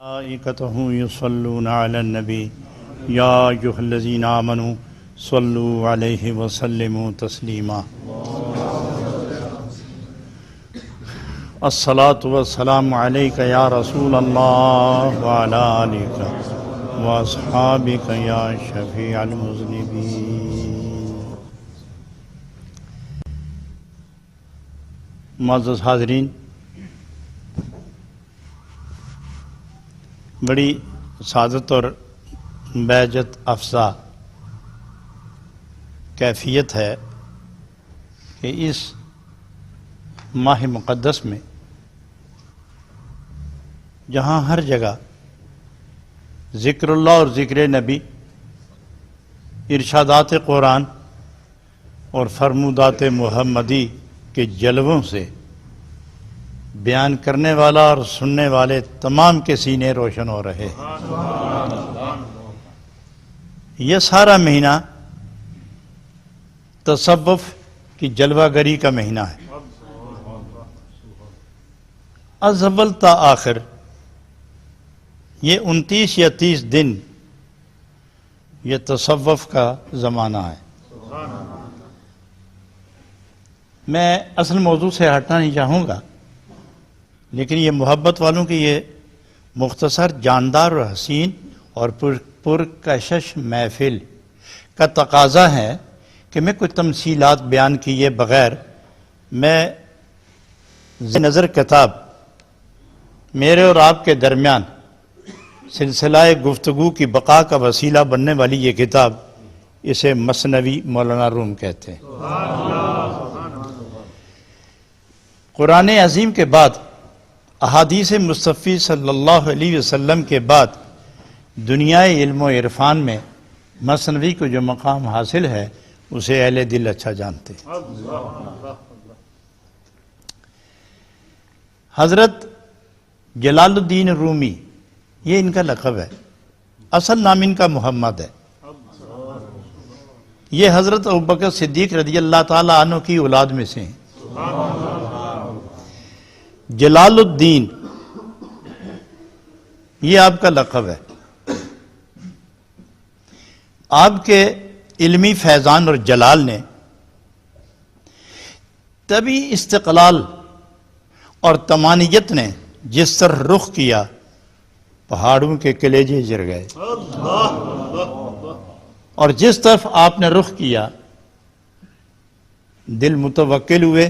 ملائکتہ یصلون علی النبی یا ایھا الذین آمنوا صلوا علیہ وسلموا تسلیما الصلاۃ والسلام علیک یا رسول اللہ وعلی آلک واصحابک یا شفیع المذنبین۔ معزز حاضرین، بڑی سعادت اور بہجت افزا کیفیت ہے کہ اس ماہ مقدس میں جہاں ہر جگہ ذکر اللہ اور ذکر نبی، ارشادات قرآن اور فرمودات محمدی کے جلووں سے بیان کرنے والا اور سننے والے تمام کے سینے روشن ہو رہے ہیں۔ یہ سارا مہینہ تصوف کی جلوہ گری کا مہینہ ہے۔ از اول تا آخر یہ 29 یا 30 دن یہ تصوف کا زمانہ ہے۔ میں اصل موضوع سے ہٹنا نہیں چاہوں گا، لیکن یہ محبت والوں کی یہ مختصر، جاندار اور حسین اور پرکشش محفل کا تقاضا ہے کہ میں کچھ تمثیلات بیان کیے بغیر میں نظر کتاب میرے اور آپ کے درمیان سلسلہ گفتگو کی بقا کا وسیلہ بننے والی یہ کتاب، اسے مثنوی مولانا روم کہتے ہیں۔ قرآن عظیم کے بعد، احادیث مصطفی صلی اللہ علیہ وسلم کے بعد دنیا علم و عرفان میں مثنوی کو جو مقام حاصل ہے اسے اہل دل اچھا جانتے ہیں۔ حضرت جلال الدین رومی، یہ ان کا لقب ہے، اصل نام ان کا محمد ہے۔ یہ حضرت ابوبکر صدیق رضی اللہ تعالی عنہ کی اولاد میں سے ہیں۔ جلال الدین یہ آپ کا لقب ہے۔ آپ کے علمی فیضان اور جلال نے طبی استقلال اور تمانیت نے جس طرح رخ کیا، پہاڑوں کے کلیجے جر گئے، اور جس طرف آپ نے رخ کیا دل متوکل ہوئے،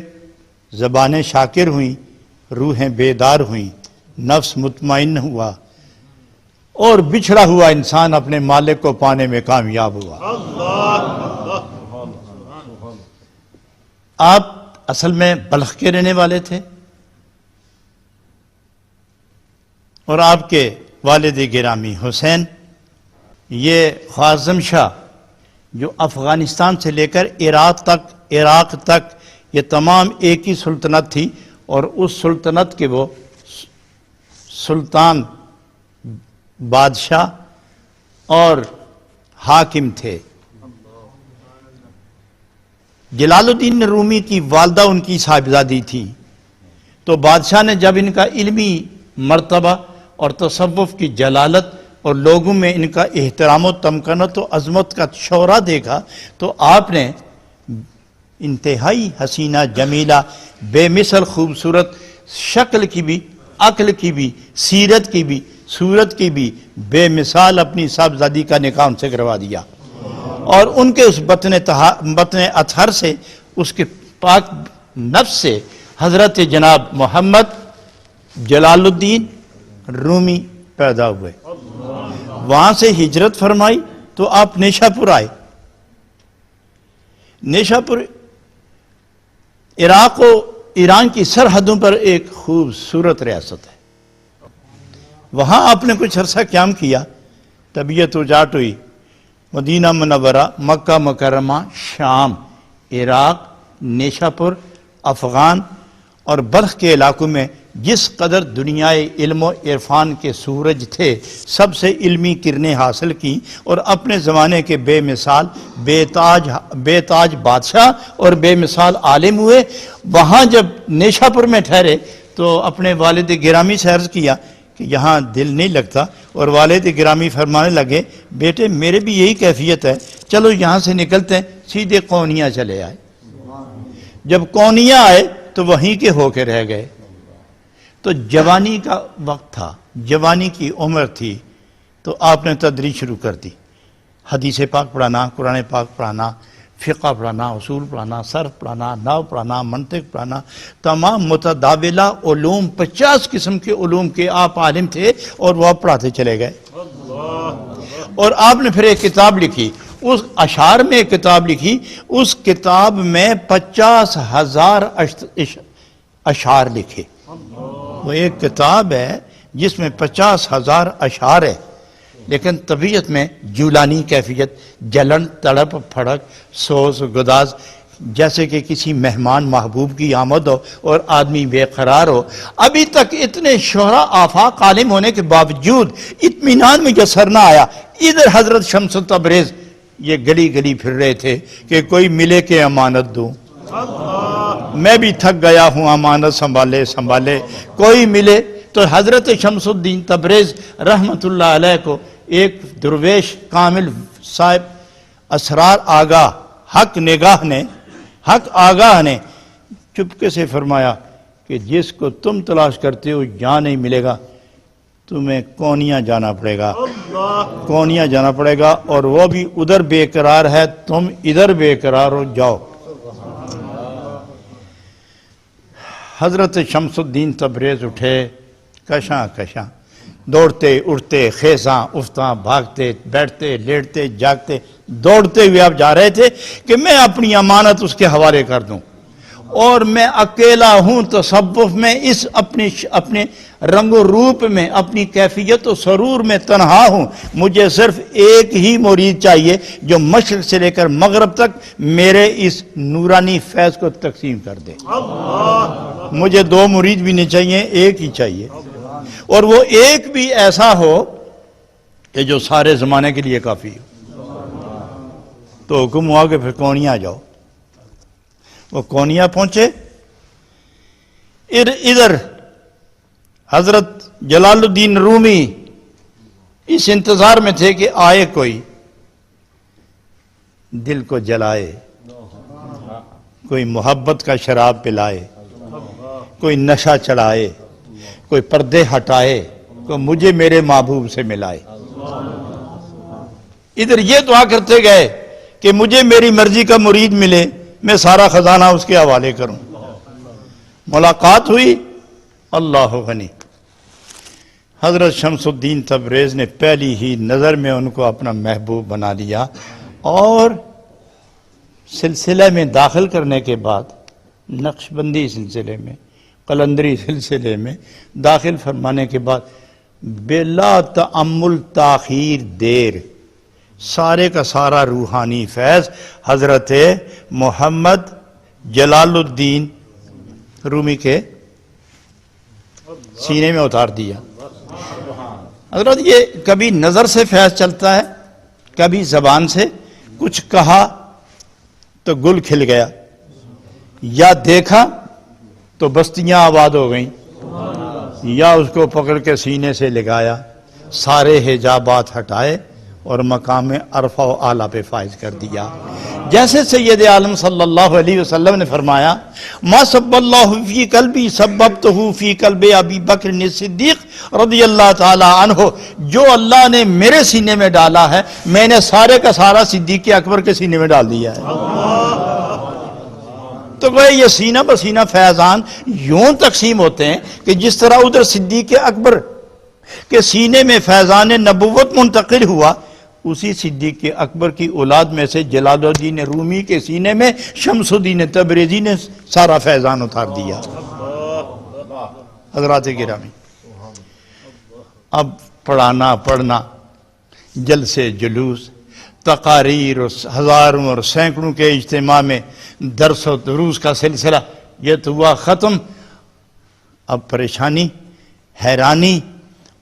زبانیں شاکر ہوئیں، روحیں بیدار ہوئیں، نفس مطمئن ہوا، اور بچھڑا ہوا انسان اپنے مالک کو پانے میں کامیاب ہوا۔ آپ اصل میں بلخ کے رہنے والے تھے، اور آپ کے والد گرامی حسین، یہ خوارزم شاہ جو افغانستان سے لے کر عراق تک یہ تمام ایک ہی سلطنت تھی، اور اس سلطنت کے وہ سلطان، بادشاہ اور حاکم تھے۔ جلال الدین رومی کی والدہ ان کی صاحبزادی تھی، تو بادشاہ نے جب ان کا علمی مرتبہ اور تصوف کی جلالت اور لوگوں میں ان کا احترام و تمکنت و عظمت کا شعرہ دیکھا، تو آپ نے انتہائی حسینہ، جمیلہ، بے مثل خوبصورت شکل کی بھی، عقل کی بھی، سیرت کی بھی، صورت کی بھی بے مثال اپنی صاحبزادی کا نکاح ان سے کروا دیا، اور ان کے اس بطن اطہر سے، اس کے پاک نفس سے حضرت جناب محمد جلال الدین رومی پیدا ہوئے۔ وہاں سے ہجرت فرمائی تو آپ نیشا پور آئے۔ نیشا پور عراق و ایران کی سرحدوں پر ایک خوبصورت ریاست ہے۔ وہاں آپ نے کچھ عرصہ قیام کیا، طبیعت اجاٹ ہوئی، مدینہ منورہ، مکہ مکرمہ، شام، عراق، نیشا پور، افغان اور بلخ کے علاقوں میں جس قدر دنیائے علم و عرفان کے سورج تھے، سب سے علمی کرنیں حاصل کی، اور اپنے زمانے کے بے مثال، بے تاج بادشاہ اور بے مثال عالم ہوئے۔ وہاں جب نیشا پور میں ٹھہرے تو اپنے والد گرامی سے عرض کیا کہ یہاں دل نہیں لگتا، اور والد گرامی فرمانے لگے بیٹے میرے بھی یہی کیفیت ہے، چلو یہاں سے نکلتے ہیں، سیدھے قونیہ چلے آئے۔ جب قونیہ آئے تو وہیں کے ہو کے رہ گئے۔ تو جوانی کا وقت تھا، جوانی کی عمر تھی، تو آپ نے تدریس شروع کر دی، حدیث پاک پڑھانا، قرآن پاک پڑھانا، فقہ پڑھانا، اصول پڑھانا، صرف پڑھانا، نحو پڑھانا، منطق پڑھانا، تمام متداولہ علوم، 50 قسم کے علوم کے آپ عالم تھے، اور وہ آپ پڑھاتے چلے گئے۔ اور آپ نے پھر ایک کتاب لکھی، اس اشعار میں ایک کتاب لکھی، اس کتاب میں 50,000 اشعار لکھے۔ وہ ایک کتاب ہے جس میں 50,000 اشعار ہے، لیکن طبیعت میں جولانی کیفیت، جلن، تڑپ، پھڑک، سوز، گداز، جیسے کہ کسی مہمان محبوب کی آمد ہو اور آدمی بے قرار ہو۔ ابھی تک اتنے شہرا آفاق عالم ہونے کے باوجود اطمینان میں جسر نہ آیا۔ ادھر حضرت شمس تبریز یہ گلی گلی پھر رہے تھے کہ کوئی ملے کہ امانت دوں، میں بھی تھک گیا ہوں امانت سنبھالے سنبھالے، کوئی ملے۔ تو حضرت شمس الدین تبریز رحمت اللہ علیہ کو ایک درویش کامل صاحب اسرار آگاہ حق آگاہ نے چپکے سے فرمایا کہ جس کو تم تلاش کرتے ہو یہاں نہیں ملے گا، تمہیں قونیہ جانا پڑے گا، قونیہ جانا پڑے گا، اور وہ بھی ادھر بے قرار ہے، تم ادھر بے قرار ہو، جاؤ۔ حضرت شمس الدین تبریز اٹھے، کشاں کشاں دوڑتے اٹھتے، خیزاں افتاں، بھاگتے بیٹھتے لیٹتے جاگتے، دوڑتے ہوئے آپ جا رہے تھے کہ میں اپنی امانت اس کے حوالے کر دوں، اور میں اکیلا ہوں تصوف میں، اس اپنے رنگ و روپ میں، اپنی کیفیت و سرور میں تنہا ہوں، مجھے صرف ایک ہی مرید چاہیے جو مشرق سے لے کر مغرب تک میرے اس نورانی فیض کو تقسیم کر دے۔ مجھے 2 مرید بھی نہیں چاہیے، ایک ہی چاہیے، اور وہ ایک بھی ایسا ہو کہ جو سارے زمانے کے لیے کافی ہو۔ تو حکم ہوا کہ پھر قونیہ جاؤ۔ وہ قونیہ پہنچے، ادھر حضرت جلال الدین رومی اس انتظار میں تھے کہ آئے کوئی دل کو جلائے، کوئی محبت کا شراب پلائے، کوئی نشہ چڑھائے، کوئی پردے ہٹائے، کوئی مجھے میرے محبوب سے ملائے۔ ادھر یہ دعا کرتے گئے کہ مجھے میری مرضی کا مرید ملے، میں سارا خزانہ اس کے حوالے کروں۔ ملاقات ہوئی، اللہ غنی، حضرت شمس الدین تبریز نے پہلی ہی نظر میں ان کو اپنا محبوب بنا لیا، اور سلسلے میں داخل کرنے کے بعد، نقشبندی سلسلے میں، قلندری سلسلے میں داخل فرمانے کے بعد بلا تأمل تاخیر دیر سارے کا سارا روحانی فیض حضرت محمد جلال الدین رومی کے سینے میں اتار دیا۔ حضرت یہ کبھی نظر سے فیض چلتا ہے، کبھی زبان سے، کچھ کہا تو گل کھل گیا، یا دیکھا تو بستیاں آباد ہو گئیں، یا اس کو پکڑ کے سینے سے لگایا، سارے حجابات ہٹائے اور مقام عرفہ و اعلیٰ پہ فائز کر دیا۔ جیسے سید عالم صلی اللہ علیہ وسلم نے فرمایا، ما سب اللہ فی قلبی سببتہ فی قلب ابی بکر صدیق رضی اللہ تعالی عنہ، جو اللہ نے میرے سینے میں ڈالا ہے میں نے سارے کا سارا صدیق اکبر کے سینے میں ڈال دیا ہے۔ تو وہ یہ سینہ بسینہ فیضان یوں تقسیم ہوتے ہیں کہ جس طرح ادھر صدیق اکبر کے سینے میں فیضان نبوت منتقل ہوا، اسی صدیق اکبر کی اولاد میں سے جلال الدین رومی کے سینے میں شمس الدین تبریزی نے سارا فیضان اتار دیا۔ حضرات گرامی، اب پڑھنا جلسے جلوس، تقاریر اور ہزاروں اور سینکڑوں کے اجتماع میں درس و دروس کا سلسلہ یہ تو ہوا ختم۔ اب پریشانی، حیرانی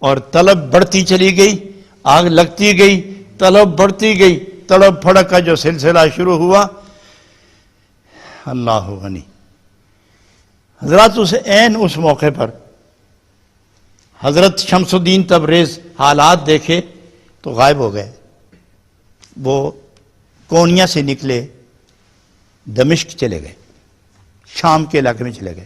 اور طلب بڑھتی چلی گئی، آگ لگتی گئی، طلب بڑھتی گئی، طلب پھڑک کا جو سلسلہ شروع ہوا، اللہ غنی۔ حضرات اس موقع پر حضرت شمس الدین تبریز حالات دیکھے تو غائب ہو گئے. وہ کونیا سے نکلے دمشق چلے گئے, شام کے علاقے میں چلے گئے.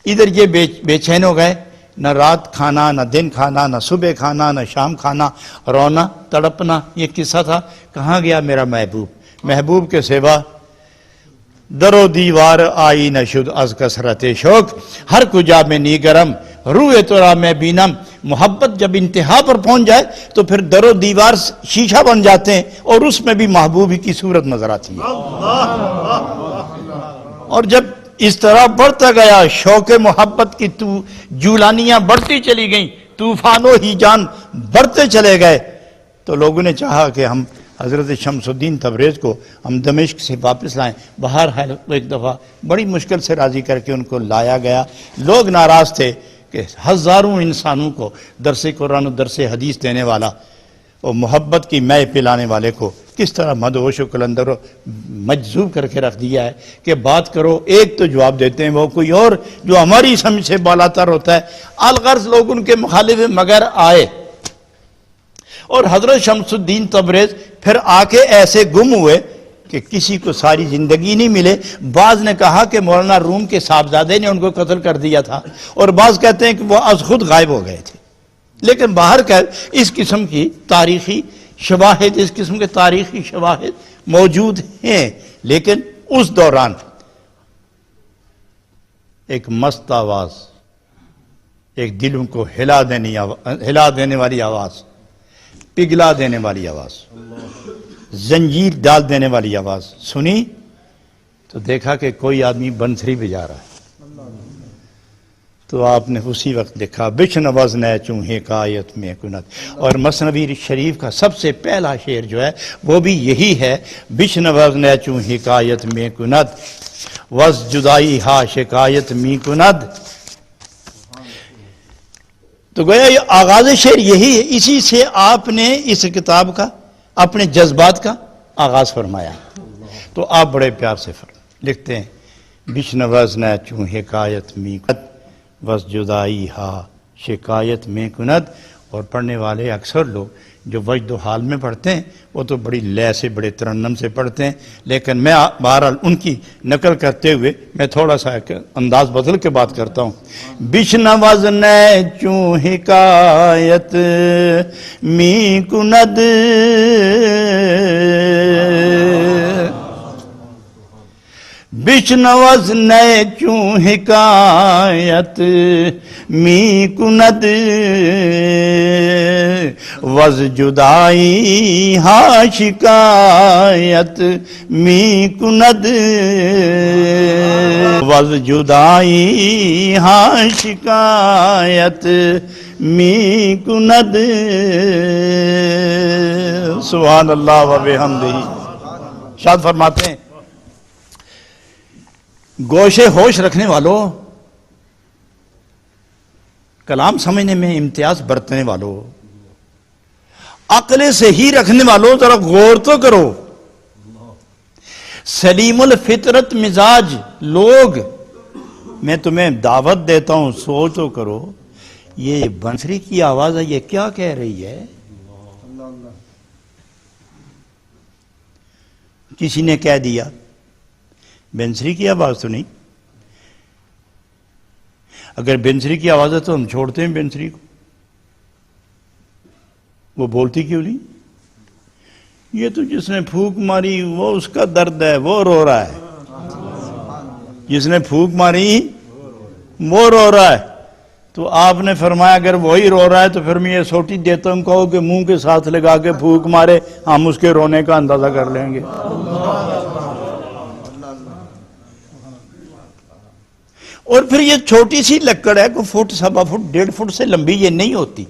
ادھر یہ بے چین ہو گئے, نہ رات کھانا, نہ دن کھانا, نہ صبح کھانا, نہ شام کھانا, رونا تڑپنا. یہ قصہ تھا. کہاں گیا میرا محبوب؟ محبوب کے سوا در و دیوار آئی نہ شد از کثرت شوق, ہر کجا میں نی گرم روئے تورا میں بینم. محبت جب انتہا پر پہنچ جائے تو پھر در و دیوار شیشہ بن جاتے ہیں, اور اس میں بھی محبوب کی صورت نظر آتی ہے. اور جب اس طرح بڑھتا گیا شوق محبت کی جولانیاں بڑھتی چلی گئیں, طوفانوں ہی جان بڑھتے چلے گئے, تو لوگوں نے چاہا کہ ہم حضرت شمس الدین تبریز کو ہم دمشق سے واپس لائیں. بہرحال ایک دفعہ بڑی مشکل سے راضی کر کے ان کو لایا گیا. لوگ ناراض تھے کہ ہزاروں انسانوں کو درس قرآن و درس حدیث دینے والا اور محبت کی مے پلانے والے کو کس طرح مدہوش و قلندر و مجذوب کر کے رکھ دیا ہے کہ بات کرو ایک تو جواب دیتے ہیں وہ کوئی اور جو ہماری سمجھ سے بالا تر ہوتا ہے. الغرض لوگ ان کے مخالف مگر آئے, اور حضرت شمس الدین تبریز پھر آ کے ایسے گم ہوئے کہ کسی کو ساری زندگی نہیں ملے. بعض نے کہا کہ مولانا روم کے صاحبزادے نے ان کو قتل کر دیا تھا, اور بعض کہتے ہیں کہ وہ از خود غائب ہو گئے تھے. لیکن باہر کہ اس قسم کی تاریخی شواہد, اس قسم کے تاریخی شواہد موجود ہیں. لیکن اس دوران ایک مست آواز, ایک دلوں کو ہلا دینے والی آواز, پگھلا دینے والی آواز, زنجیر ڈال دینے والی آواز سنی تو دیکھا کہ کوئی آدمی بنسری بجا رہا ہے. تو آپ نے اسی وقت لکھا بشنوز نہ چوں حکایت میں کنت. اور مثنوی شریف کا سب سے پہلا شعر جو ہے وہ بھی یہی ہے, بشنوز نہ چوں حکایت میں کنت وز جدائی ہا شکایت می کند. تو گویا یہ آغاز شعر یہی ہے. اسی سے آپ نے اس کتاب کا اپنے جذبات کا آغاز فرمایا. تو آپ بڑے پیار سے لکھتے ہیں بشنوز نہ چوں حکایت می کند وز جدائی ہا شکایت میں کند. اور پڑھنے والے اکثر لوگ جو وجد و حال میں پڑھتے ہیں وہ تو بڑی لے سے بڑے ترنم سے پڑھتے ہیں, لیکن میں بہرحال ان کی نقل کرتے ہوئے میں تھوڑا سا انداز بدل کے بات کرتا ہوں. بشنوز نہ چوں حکایت می کند بشنوز نئے چوں حکایت می کند وز جدائی ہا شکایت می کند وز جدائی ہا شکایت می کند. سبحان اللہ و بحمدہ. شاد فرماتے ہیں گوشے ہوش رکھنے والوں, کلام سمجھنے میں امتیاز برتنے والوں, عقل سے ہی رکھنے والوں, ذرا غور تو کرو. سلیم الفطرت مزاج لوگ, میں تمہیں دعوت دیتا ہوں سوچ تو کرو. یہ بنسری کی آواز ہے, یہ کیا کہہ رہی ہے؟ کسی نے کہہ دیا بنسری کی آواز تو نہیں. اگر بنسری کی آواز ہے تو ہم چھوڑتے ہیں بنسری کو, وہ بولتی کیوں نہیں؟ یہ تو جس نے پھونک ماری وہ اس کا درد ہے, وہ رو رہا ہے. جس نے پھونک ماری وہ رو رہا ہے. تو آپ نے فرمایا اگر وہی رو رہا ہے تو پھر میں یہ سوٹی دیتا ہوں, کہو کہ منہ کے ساتھ لگا کے پھونک مارے, ہم اس کے رونے کا اندازہ کر لیں گے. اور پھر یہ چھوٹی سی لکڑ ہے, کوئی فٹ, سوا فٹ, 1.5 فٹ سے لمبی یہ نہیں ہوتی,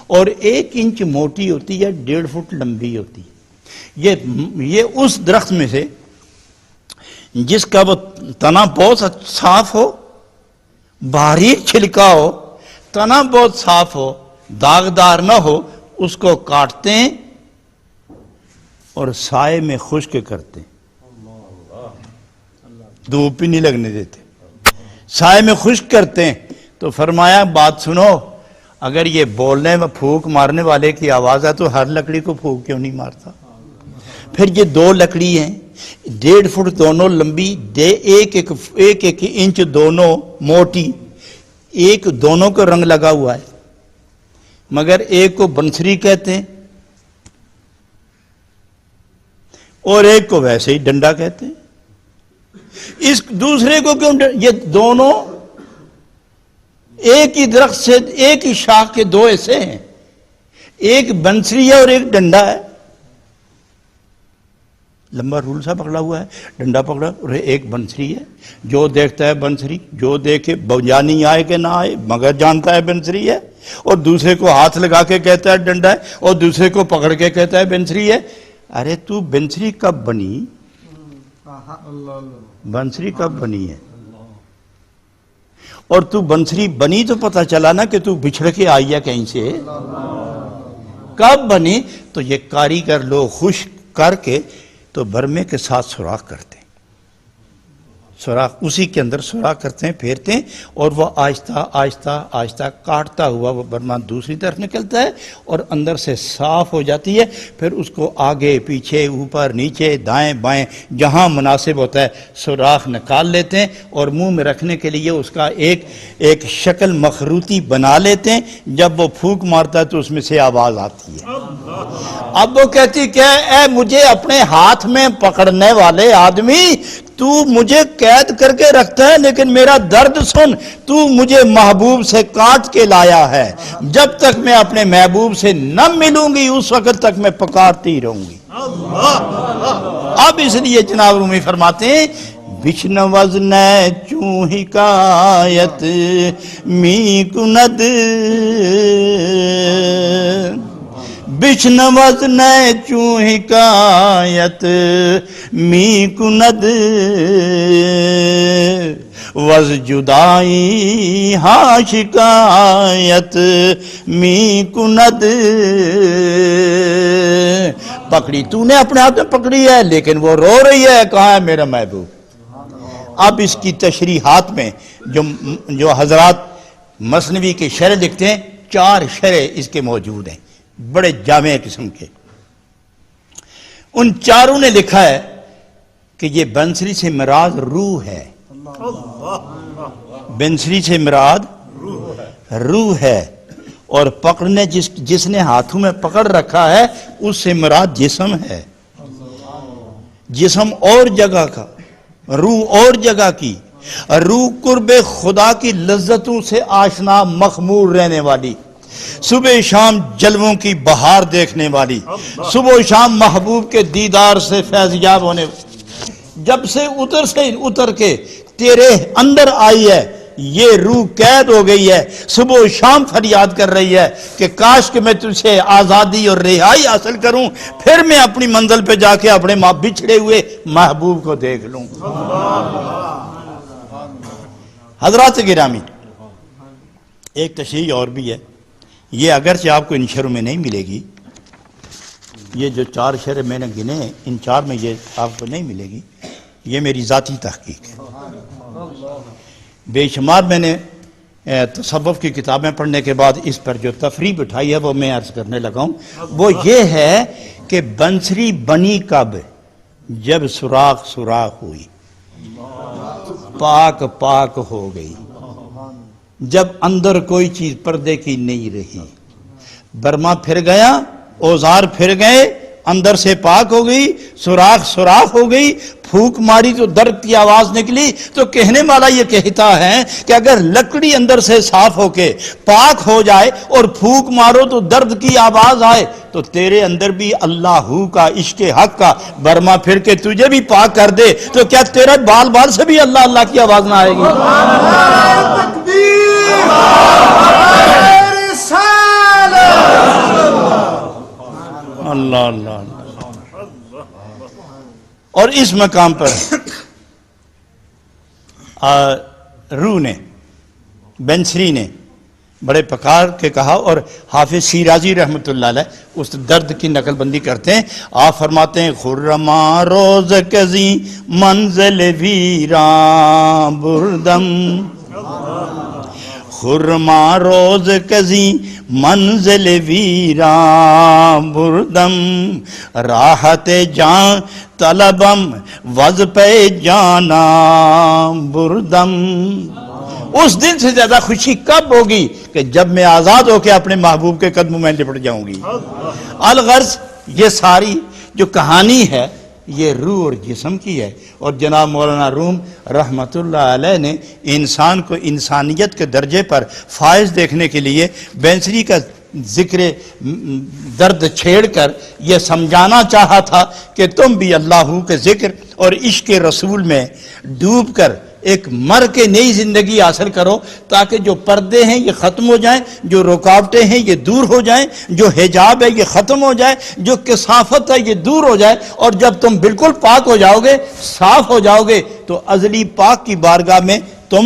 اور 1 انچ موٹی ہوتی ہے, 1.5 فٹ لمبی ہوتی. یہ اس درخت میں سے جس کا وہ تنا بہت صاف ہو, باریک چھلکا ہو, تنا بہت صاف ہو, داغدار نہ ہو, اس کو کاٹتے ہیں اور سائے میں خشک کرتے ہیں, دھوپ بھی نہیں لگنے دیتے, سائے میں خشک کرتے ہیں. تو فرمایا بات سنو, اگر یہ بولنے میں پھونک مارنے والے کی آواز ہے تو ہر لکڑی کو پھونک کیوں نہیں مارتا؟ پھر یہ دو لکڑی ہیں 1.5 فٹ دونوں لمبی، ایک ایک انچ دونوں موٹی، ایک دونوں کو رنگ لگا ہوا ہے، مگر ایک کو بنسری کہتے ہیں اور ایک کو ویسے ہی ڈنڈا کہتے ہیں۔ اس دوسرے کو کیوں یہ دونوں ایک ہی درخت سے ایک ہی شاخ کے دو ایسے ہیں، ایک بنسری ہے اور ایک ڈنڈا ہے، لمبا رول سا پکڑا ہوا ہے، ڈنڈا پکڑا اور ایک بنسری ہے۔ جو دیکھتا ہے بنسری، جو دیکھے بجانی آئے کہ نہ آئے مگر جانتا ہے بنسری ہے، اور دوسرے کو ہاتھ لگا کے کہتا ہے ڈنڈا ہے، اور دوسرے کو پکڑ کے کہتا ہے بنسری ہے۔ ارے تو بنسری کب بنی؟ بنسری کب بنی ہے؟ اور تو بنسری بنی تو پتہ چلا نا کہ تو بچھڑ کے آئی ہے کہیں سے، کب بنی؟ تو یہ کاریگر لوگ خوش کر کے تو برمے کے ساتھ سوراخ کرتے ہیں، سوراخ اسی کے اندر سوراخ کرتے ہیں، پھیرتے ہیں، اور وہ آہستہ آہستہ آہستہ کاٹتا ہوا وہ برما دوسری طرف نکلتا ہے اور اندر سے صاف ہو جاتی ہے۔ پھر اس کو آگے پیچھے اوپر نیچے دائیں بائیں جہاں مناسب ہوتا ہے سوراخ نکال لیتے ہیں، اور منہ میں رکھنے کے لیے اس کا ایک شکل مخروطی بنا لیتے ہیں۔ جب وہ پھونک مارتا ہے تو اس میں سے آواز آتی ہے۔ اب وہ کہتی کہ اے مجھے اپنے ہاتھ میں پکڑنے والے آدمی، تو مجھے قید کر کے رکھتا ہے لیکن میرا درد سن، تو مجھے محبوب سے کاٹ کے لایا ہے، جب تک میں اپنے محبوب سے نہ ملوں گی اس وقت تک میں پکارتی رہوں گی۔ اب اس لیے جناب رومی فرماتے ہیں بشنوز نے چوں حکایت می کند، بشنوز نے چوں حکایت می کند، وز جدائی ہاں شکایت می کند۔ پکڑی تو نے اپنے ہاتھ میں پکڑی ہے لیکن وہ رو رہی ہے، کہاں ہے میرا محبوب؟ اب اس کی تشریحات میں جو حضرات مثنوی کے شرح لکھتے ہیں 4 شرح اس کے موجود ہیں، بڑے جامع قسم کے۔ ان 4 نے لکھا ہے کہ یہ بنسری سے مراد روح ہے، بنسری سے مراد روح ہے، اور پکڑنے جس نے ہاتھوں میں پکڑ رکھا ہے اس سے مراد جسم ہے، جسم اور جگہ کا، روح اور جگہ کی، روح قرب خدا کی لذتوں سے آشنا مخمور رہنے والی، صبح شام جلووں کی بہار دیکھنے والی، صبح و شام محبوب کے دیدار سے فیضیاب ہونے، جب سے اتر کے تیرے اندر آئی ہے یہ روح قید ہو گئی ہے، صبح و شام فریاد کر رہی ہے کہ کاش کہ میں تجھے آزادی اور رہائی حاصل کروں، پھر میں اپنی منزل پہ جا کے اپنے بچھڑے ہوئے محبوب کو دیکھ لوں۔ حضرات گرامی، ایک تشریح اور بھی ہے، یہ اگرچہ آپ کو ان شرح میں نہیں ملے گی، یہ جو 4 شرح میں نے گنے ہیں ان 4 میں یہ آپ کو نہیں ملے گی، یہ میری ذاتی تحقیق ہے۔ بے شمار میں نے تصوف کی کتابیں پڑھنے کے بعد اس پر جو تفریح بٹھائی ہے وہ میں عرض کرنے لگا ہوں، وہ یہ ہے کہ بنسری بنی کب؟ جب سوراخ ہوئی، پاک پاک ہو گئی، جب اندر کوئی چیز پردے کی نہیں رہی، برما پھر گیا، اوزار پھر گئے، اندر سے پاک ہو گئی، سوراخ ہو گئی، پھونک ماری تو درد کی آواز نکلی۔ تو کہنے والا یہ کہتا ہے کہ اگر لکڑی اندر سے صاف ہو کے پاک ہو جائے اور پھونک مارو تو درد کی آواز آئے، تو تیرے اندر بھی اللہ کا عشق حق کا برما پھر کے تجھے بھی پاک کر دے تو کیا تیرے بال بال سے بھی اللہ اللہ کی آواز نہ آئے گی؟ اللہ اللہ اللہ۔ اور اس مقام پر روح نے، بنسری نے بڑے پکار کے کہا، اور حافظ شیرازی رحمۃ اللہ علیہ اس درد کی نقل بندی کرتے ہیں۔ آپ فرماتے ہیں خرما روز کزی منزل ویران بردم، خرما روز کزی منزل ویران بردم راحت جان طلبم وز پہ جانا بردم. اس دن سے زیادہ خوشی کب ہوگی کہ جب میں آزاد ہو کے اپنے محبوب کے قدموں میں لپٹ جاؤں گی. الغرض یہ ساری جو کہانی ہے یہ روح اور جسم کی ہے، اور جناب مولانا روم رحمت اللہ علیہ نے انسان کو انسانیت کے درجے پر فائز دیکھنے کے لیے بینسری کا ذکر درد چھیڑ کر یہ سمجھانا چاہا تھا کہ تم بھی اللہ کے ذکر اور عشق رسول میں ڈوب کر ایک مر کے نئی زندگی حاصل کرو، تاکہ جو پردے ہیں یہ ختم ہو جائیں، جو رکاوٹیں ہیں یہ دور ہو جائیں، جو حجاب ہے یہ ختم ہو جائے، جو کثافت ہے یہ دور ہو جائے. اور جب تم بالکل پاک ہو جاؤ گے، صاف ہو جاؤ گے، تو ازلی پاک کی بارگاہ میں تم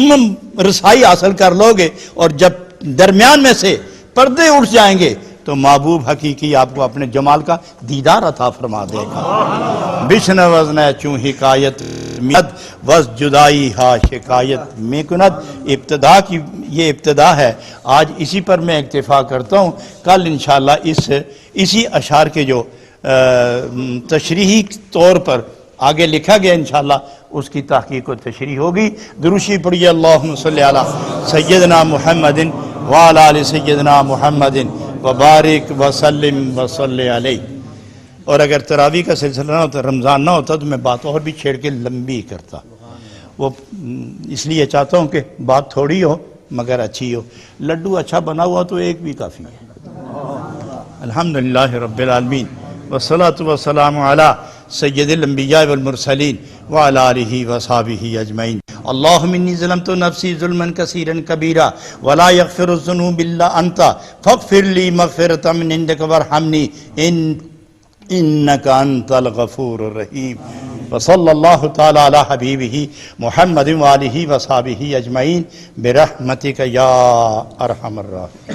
رسائی حاصل کر لو گے. اور جب درمیان میں سے پردے اٹھ جائیں گے تو محبوب حقیقی آپ کو اپنے جمال کا دیدار عطا فرما دے گا. بشن وزن چوں حکایت مد وز جدائی ہا شکایت میں کند. ابتدا کی یہ ابتدا ہے، آج اسی پر میں اکتفا کرتا ہوں. کل انشاءاللہ اسی اشعار کے جو تشریحی طور پر آگے لکھا گیا انشاءاللہ اس کی تحقیق و تشریح ہوگی. دروشی پڑھیے اللہم صلی علی سیدنا محمد وعلی آل سیدنا محمد وبارک وسلم وصلی علیہ. اور اگر تراویح کا سلسلہ نہ ہوتا، رمضان نہ ہوتا، تو میں بات اور بھی چھیڑ کے لمبی کرتا. وہ اس لیے چاہتا ہوں کہ بات تھوڑی ہو مگر اچھی ہو. لڈو اچھا بنا ہوا تو ایک بھی کافی ہے. الحمدللہ رب العالمین والصلاة والسلام علی سید الانبیاء والمرسلین وعلی آلہ وصحبہ اجمعین. اللہم انی ظلمت نفسی ظلما کثیرا کبیرا ولا یغفر الذنوب الا انت فاغفر لی مغفرۃ من عندک وارحمنی انک انت الغفور الرحیم. وصلی اللہ تعالی علی حبیبہ محمد وآلہ وصحبہ اجمعین برحمتک یا ارحم الراحمین.